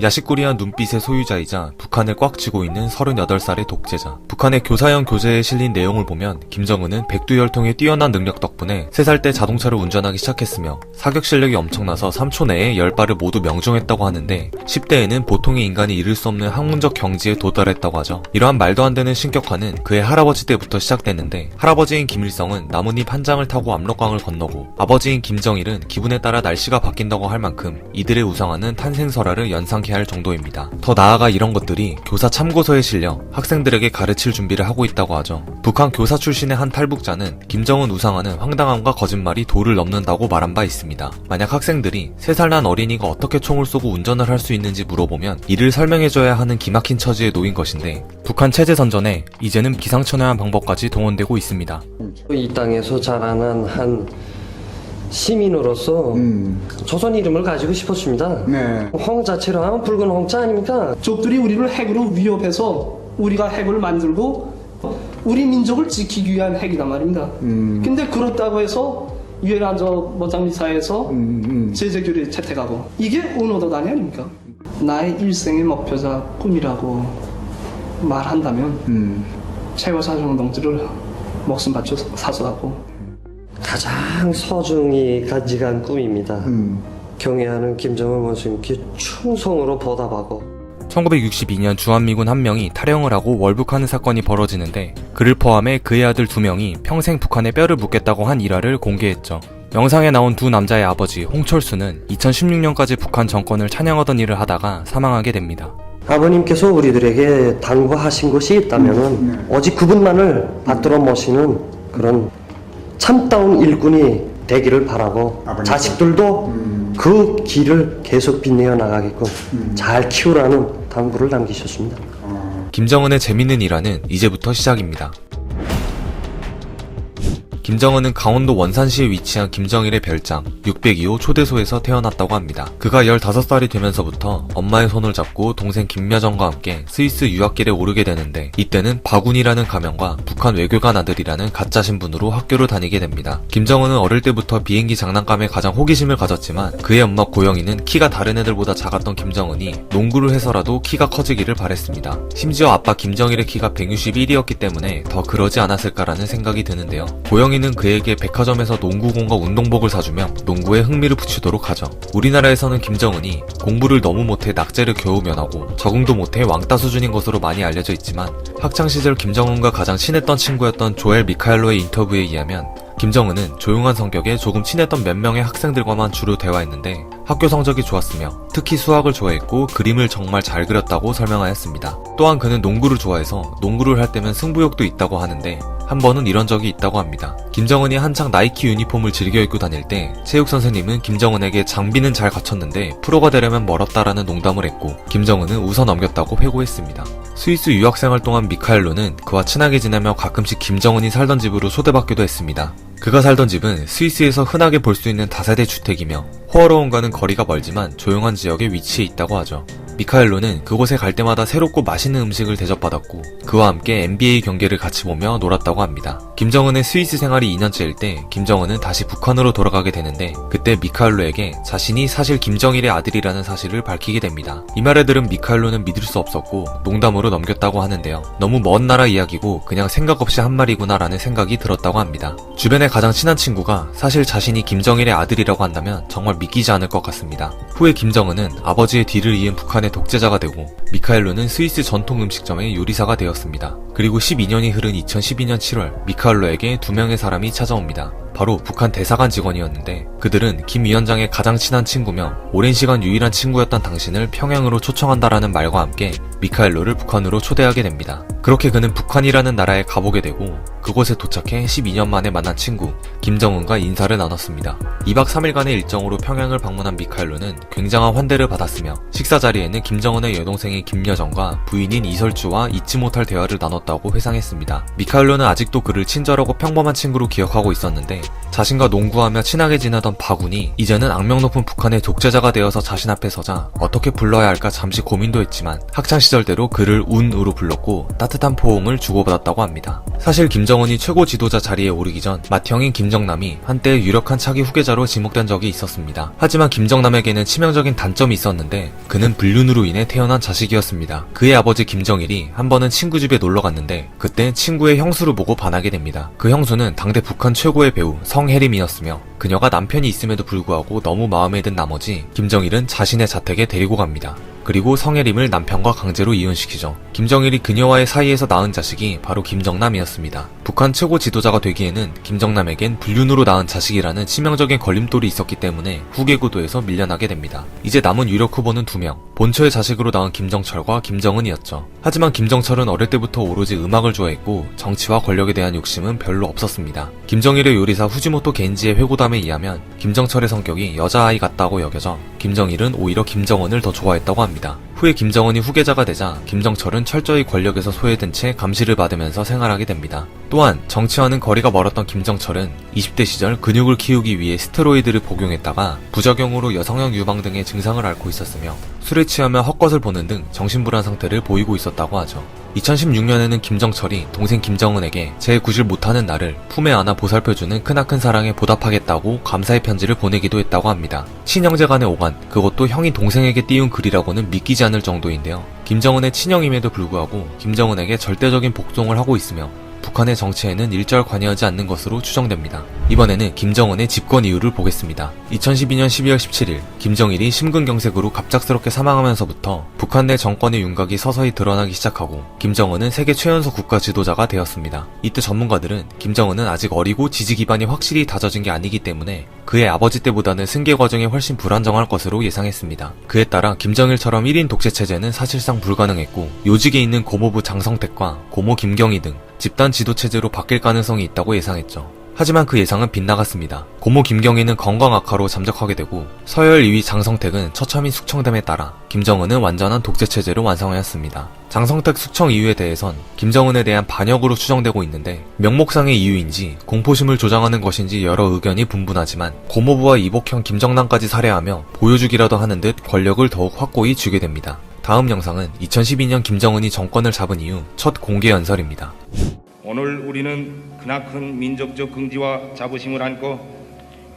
야식꾸리한 눈빛의 소유자이자 북한을 꽉 쥐고 있는 38살의 독재자. 북한의 교사형 교재에 실린 내용을 보면 김정은은 백두혈통의 뛰어난 능력 덕분에 3살 때 자동차를 운전하기 시작했으며 사격 실력이 엄청나서 3초 내에 10발을 모두 명중했다고 하는데 10대에는 보통의 인간이 이룰 수 없는 학문적 경지에 도달했다고 하죠. 이러한 말도 안 되는 신격화는 그의 할아버지 때부터 시작됐는데, 할아버지인 김일성은 나뭇잎 한 장을 타고 압록강을 건너고 아버지인 김정일은 기분에 따라 날씨가 바뀐다고 할 만큼 이들의 우상화는 탄생설화를 연상케 할 정도입니다. 더 나아가 이런 것들이 교사 참고서에 실려 학생들에게 가르칠 준비를 하고 있다고 하죠. 북한 교사 출신의 한 탈북자는 김정은 우상화는 황당함과 거짓말이 도를 넘는다고 말한 바 있습니다. 만약 학생들이 3살 난 어린이가 어떻게 총을 쏘고 운전을 할 수 있는지 물어보면 이를 설명해줘야 하는 기막힌 처지에 놓인 것인데, 북한 체제 선전에 이제는 기상천외한 방법까지 동원되고 있습니다. 이 땅에서 자라난 한 시민으로서 조선 이름을 가지고 싶었습니다. 네. 홍 자체로 하면 붉은 홍자 아닙니까? 적들이 우리를 핵으로 위협해서 우리가 핵을 만들고 우리 민족을 지키기 위한 핵이란 말입니다. 근데 그렇다고 해서 유엔 안전보장이사에서 제재 규례 채택하고, 이게 은호도 아닙니까? 나의 일생의 목표자 꿈이라고 말한다면 최고사정 동지를 목숨 바쳐 사수하고, 가장 소중히 간직한 꿈입니다. 경애하는 김정은 원수님께 충성으로 보답하고. 1962년 주한미군 한 명이 탈영을 하고 월북하는 사건이 벌어지는데, 그를 포함해 그의 아들 2명이 평생 북한에 뼈를 묻겠다고 한 일화를 공개했죠. 영상에 나온 두 남자의 아버지 홍철수는 2016년까지 북한 정권을 찬양하던 일을 하다가 사망하게 됩니다. 아버님께서 우리들에게 당부하신 것이 있다면 오직 그분만을 받들어 모시는 그런 참다운 일꾼이 되기를 바라고, 자식들도 그 길을 계속 빛내어 나가게끔 잘 키우라는 당부를 남기셨습니다. 김정은의 재밌는 일화는 이제부터 시작입니다. 김정은은 강원도 원산시에 위치한 김정일의 별장 602호 초대소에서 태어났다고 합니다. 그가 15살이 되면서부터 엄마의 손을 잡고 동생 김여정과 함께 스위스 유학길에 오르게 되는데, 이때는 바군이라는 가명과 북한 외교관 아들이라는 가짜 신분으로 학교를 다니게 됩니다. 김정은은 어릴 때부터 비행기 장난감에 가장 호기심을 가졌지만, 그의 엄마 고영이는 키가 다른 애들보다 작았던 김정은이 농구를 해서라도 키가 커지기를 바랬습니다. 심지어 아빠 김정일의 키가 161이었기 때문에 더 그러지 않았을까라는 생각이 드는데요. 고영이는 그에게 백화점에서 농구공과 운동복을 사주며 농구에 흥미를 붙이도록 하죠. 우리나라에서는 김정은이 공부를 너무 못해 낙제를 겨우 면하고 적응도 못해 왕따 수준인 것으로 많이 알려져 있지만, 학창시절 김정은과 가장 친했던 친구였던 조엘 미카엘로의 인터뷰에 의하면 김정은은 조용한 성격에 조금 친했던 몇 명의 학생들과만 주로 대화했는데 학교 성적이 좋았으며 특히 수학을 좋아했고 그림을 정말 잘 그렸다고 설명하였습니다. 또한 그는 농구를 좋아해서 농구를 할 때면 승부욕도 있다고 하는데, 한 번은 이런 적이 있다고 합니다. 김정은이 한창 나이키 유니폼을 즐겨 입고 다닐 때 체육 선생님은 김정은에게 장비는 잘 갖췄는데 프로가 되려면 멀었다라는 농담을 했고, 김정은은 웃어 넘겼다고 회고했습니다. 스위스 유학생활 동안 미카엘로는 그와 친하게 지내며 가끔씩 김정은이 살던 집으로 초대받기도 했습니다. 그가 살던 집은 스위스에서 흔하게 볼 수 있는 다세대 주택이며 호어로운과는 거리가 멀지만 조용한 지역에 위치해 있다고 하죠. 미카엘로는 그곳에 갈 때마다 새롭고 맛있는 음식을 대접받았고 그와 함께 NBA 경기를 같이 보며 놀았다고 합니다. 김정은의 스위스 생활이 2년째일 때 김정은은 다시 북한으로 돌아가게 되는데, 그때 미카엘로에게 자신이 사실 김정일의 아들이라는 사실을 밝히게 됩니다. 이 말을 들은 미카엘로는 믿을 수 없었고 농담으로 넘겼다고 하는데요. 너무 먼 나라 이야기고 그냥 생각 없이 한 말이구나 라는 생각이 들었다고 합니다. 주변의 가장 친한 친구가 사실 자신이 김정일의 아들이라고 한다면 정말 믿기지 않을 것 같습니다. 후에 김정은은 아버지의 뒤를 이은 북한의 독재자가 되고 미카엘로는 스위스 전통 음식점의 요리사가 되었습니다. 그리고 12년이 흐른 2012년 7월 미카엘로에게 2명의 사람이 찾아옵니다. 바로 북한 대사관 직원이었는데, 그들은 김 위원장의 가장 친한 친구며 오랜 시간 유일한 친구였던 당신을 평양으로 초청한다라는 말과 함께 미카엘로를 북한으로 초대하게 됩니다. 그렇게 그는 북한이라는 나라에 가보게 되고 그곳에 도착해 12년 만에 만난 친구 김정은과 인사를 나눴습니다. 2박 3일간의 일정으로 평양을 방문한 미카엘로는 굉장한 환대를 받았으며 식사 자리에는 김정은의 여동생인 김여정과 부인인 이설주와 잊지 못할 대화를 나눴다고 회상했습니다. 미카엘로는 아직도 그를 친절하고 평범한 친구로 기억하고 있었는데, 자신과 농구하며 친하게 지내던 박운이 이제는 악명 높은 북한의 독재자가 되어서 자신 앞에 서자 어떻게 불러야 할까 잠시 고민도 했지만 학창시절대로 그를 운으로 불렀고 따뜻한 포옹을 주고받았다고 합니다. 사실 김정은이 최고 지도자 자리에 오르기 전 맏형인 김정남이 한때 유력한 차기 후계자로 지목된 적이 있었습니다. 하지만 김정남에게는 치명적인 단점이 있었는데 그는 불륜으로 인해 태어난 자식이었습니다. 그의 아버지 김정일이 한 번은 친구 집에 놀러 갔는데 그때 친구의 형수를 보고 반하게 됩니다. 그 형수는 당대 북한 최고의 배우 성혜림이었으며 그녀가 남편이 있음에도 불구하고 너무 마음에 든 나머지 김정일은 자신의 자택에 데리고 갑니다. 그리고 성혜림을 남편과 강제로 이혼시키죠. 김정일이 그녀와의 사이에서 낳은 자식이 바로 김정남이었습니다. 북한 최고 지도자가 되기에는 김정남에겐 불륜으로 낳은 자식이라는 치명적인 걸림돌이 있었기 때문에 후계 구도에서 밀려나게 됩니다. 이제 남은 유력 후보는 2명, 본처의 자식으로 낳은 김정철과 김정은이었죠. 하지만 김정철은 어릴 때부터 오로지 음악을 좋아했고 정치와 권력에 대한 욕심은 별로 없었습니다. 김정일의 요리사 후지모토 겐지의 회고담에 의하면 김정철의 성격이 여자아이 같다고 여겨져 김정일은 오히려 김정은을 더 좋아했다고 합니다. 후에 김정은이 후계자가 되자 김정철은 철저히 권력에서 소외된 채 감시를 받으면서 생활하게 됩니다. 또한 정치와는 거리가 멀었던 김정철은 20대 시절 근육을 키우기 위해 스테로이드를 복용했다가 부작용으로 여성형 유방 등의 증상을 앓고 있었으며 술에 취하며 헛것을 보는 등 정신불안 상태를 보이고 있었다고 하죠. 2016년에는 김정철이 동생 김정은에게 제 구실 못하는 나를 품에 안아 보살펴주는 크나큰 사랑에 보답하겠다고 감사의 편지를 보내기도 했다고 합니다. 친형제 간의 오간, 그것도 형이 동생에게 띄운 글이라고는 믿기지 않을 정도인데요. 김정은의 친형임에도 불구하고 김정은에게 절대적인 복종을 하고 있으며 북한의 정치에는 일절 관여하지 않는 것으로 추정됩니다. 이번에는 김정은의 집권 이유를 보겠습니다. 2012년 12월 17일 김정일이 심근경색으로 갑작스럽게 사망하면서부터 북한 내 정권의 윤곽이 서서히 드러나기 시작하고 김정은은 세계 최연소 국가 지도자가 되었습니다. 이때 전문가들은 김정은은 아직 어리고 지지 기반이 확실히 다져진 게 아니기 때문에 그의 아버지 때보다는 승계 과정이 훨씬 불안정할 것으로 예상했습니다. 그에 따라 김정일처럼 1인 독재 체제는 사실상 불가능했고 요직에 있는 고모부 장성택과 고모 김경희 등 집단 지도 체제로 바뀔 가능성이 있다고 예상했죠. 하지만 그 예상은 빗나갔습니다. 고모 김경희는 건강 악화로 잠적하게 되고 서열 2위 장성택은 처참히 숙청됨에 따라 김정은은 완전한 독재 체제로 완성하였습니다. 장성택 숙청 이유에 대해선 김정은에 대한 반역으로 추정되고 있는데 명목상의 이유인지 공포심을 조장하는 것인지 여러 의견이 분분하지만 고모부와 이복형 김정남까지 살해하며 보여주기라도 하는 듯 권력을 더욱 확고히 쥐게 됩니다. 다음 영상은 2012년 김정은이 정권을 잡은 이후 첫 공개 연설입니다. 오늘 우리는 크나큰 민족적 긍지와 자부심을 안고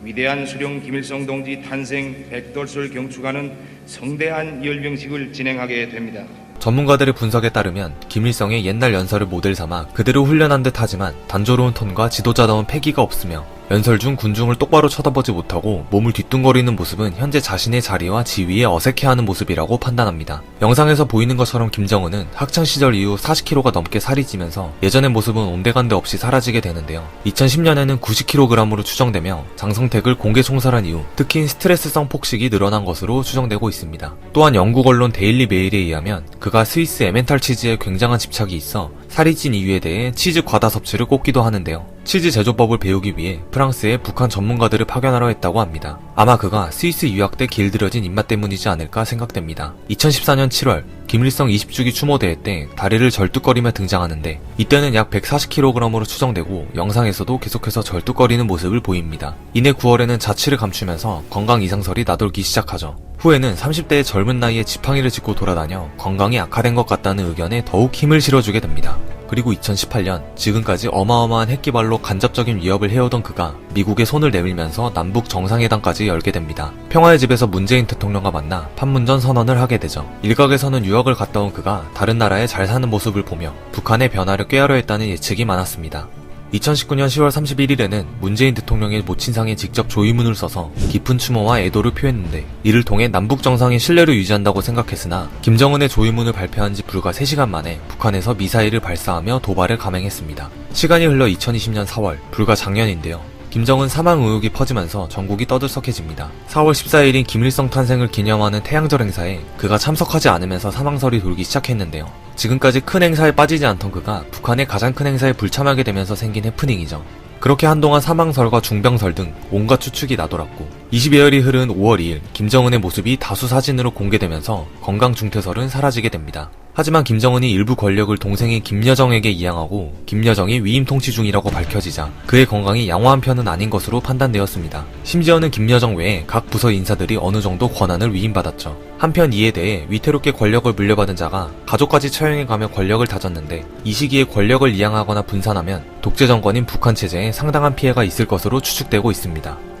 위대한 수령 김일성 동지 탄생 100돌을 경축하는 성대한 열병식을 진행하게 됩니다. 전문가들의 분석에 따르면 김일성의 옛날 연설을 모델 삼아 그대로 훈련한 듯 하지만 단조로운 톤과 지도자다운 패기가 없으며 연설 중 군중을 똑바로 쳐다보지 못하고 몸을 뒤뚱거리는 모습은 현재 자신의 자리와 지위에 어색해하는 모습이라고 판단합니다. 영상에서 보이는 것처럼 김정은은 학창시절 이후 40kg가 넘게 살이 찌면서 예전의 모습은 온데간데 없이 사라지게 되는데요. 2010년에는 90kg으로 추정되며 장성택을 공개 총살한 이후 특히 스트레스성 폭식이 늘어난 것으로 추정되고 있습니다. 또한 영국 언론 데일리 메일에 의하면 그가 스위스 에멘탈 치즈에 굉장한 집착이 있어 살이 찐 이유에 대해 치즈 과다 섭취를 꼽기도 하는데요. 치즈 제조법을 배우기 위해 프랑스에 북한 전문가들을 파견하려 했다고 합니다. 아마 그가 스위스 유학 때 길들여진 입맛 때문이지 않을까 생각됩니다. 2014년 7월 김일성 20주기 추모대회 때 다리를 절뚝거리며 등장하는데 이때는 약 140kg으로 추정되고 영상에서도 계속해서 절뚝거리는 모습을 보입니다. 이내 9월에는 자취를 감추면서 건강 이상설이 나돌기 시작하죠. 후에는 30대의 젊은 나이에 지팡이를 짚고 돌아다녀 건강이 악화된 것 같다는 의견에 더욱 힘을 실어주게 됩니다. 그리고 2018년 지금까지 어마어마한 핵기발로 간접적인 위협을 해오던 그가 미국에 손을 내밀면서 남북 정상회담까지 열게 됩니다. 평화의 집에서 문재인 대통령과 만나 판문점 선언을 하게 되죠. 일각에서는 유학을 갔다 온 그가 다른 나라에 잘 사는 모습을 보며 북한의 변화를 꾀하려 했다는 예측이 많았습니다. 2019년 10월 31일에는 문재인 대통령의 모친상에 직접 조의문을 써서 깊은 추모와 애도를 표했는데 이를 통해 남북 정상의 신뢰를 유지한다고 생각했으나 김정은의 조의문을 발표한 지 불과 3시간 만에 북한에서 미사일을 발사하며 도발을 감행했습니다. 시간이 흘러 2020년 4월, 불과 작년인데요. 김정은 사망 의혹이 퍼지면서 전국이 떠들썩해집니다. 4월 14일인 김일성 탄생을 기념하는 태양절 행사에 그가 참석하지 않으면서 사망설이 돌기 시작했는데요. 지금까지 큰 행사에 빠지지 않던 그가 북한의 가장 큰 행사에 불참하게 되면서 생긴 해프닝이죠. 그렇게 한동안 사망설과 중병설 등 온갖 추측이 나돌았고 20여일이 흐른 5월 2일 김정은의 모습이 다수 사진으로 공개되면서 건강 중퇴설은 사라지게 됩니다. 하지만 김정은이 일부 권력을 동생인 김여정에게 이양하고 김여정이 위임 통치 중이라고 밝혀지자 그의 건강이 양호한 편은 아닌 것으로 판단되었습니다. 심지어는 김여정 외에 각 부서 인사들이 어느 정도 권한을 위임받았죠. 한편 이에 대해 위태롭게 권력을 물려받은 자가 가족까지 처형해가며 권력을 다졌는데 이 시기에 권력을 이양하거나 분산하면 독재 정권인 북한 체제에 상당한 피해가 있을 것으로 추측되고 있습니다.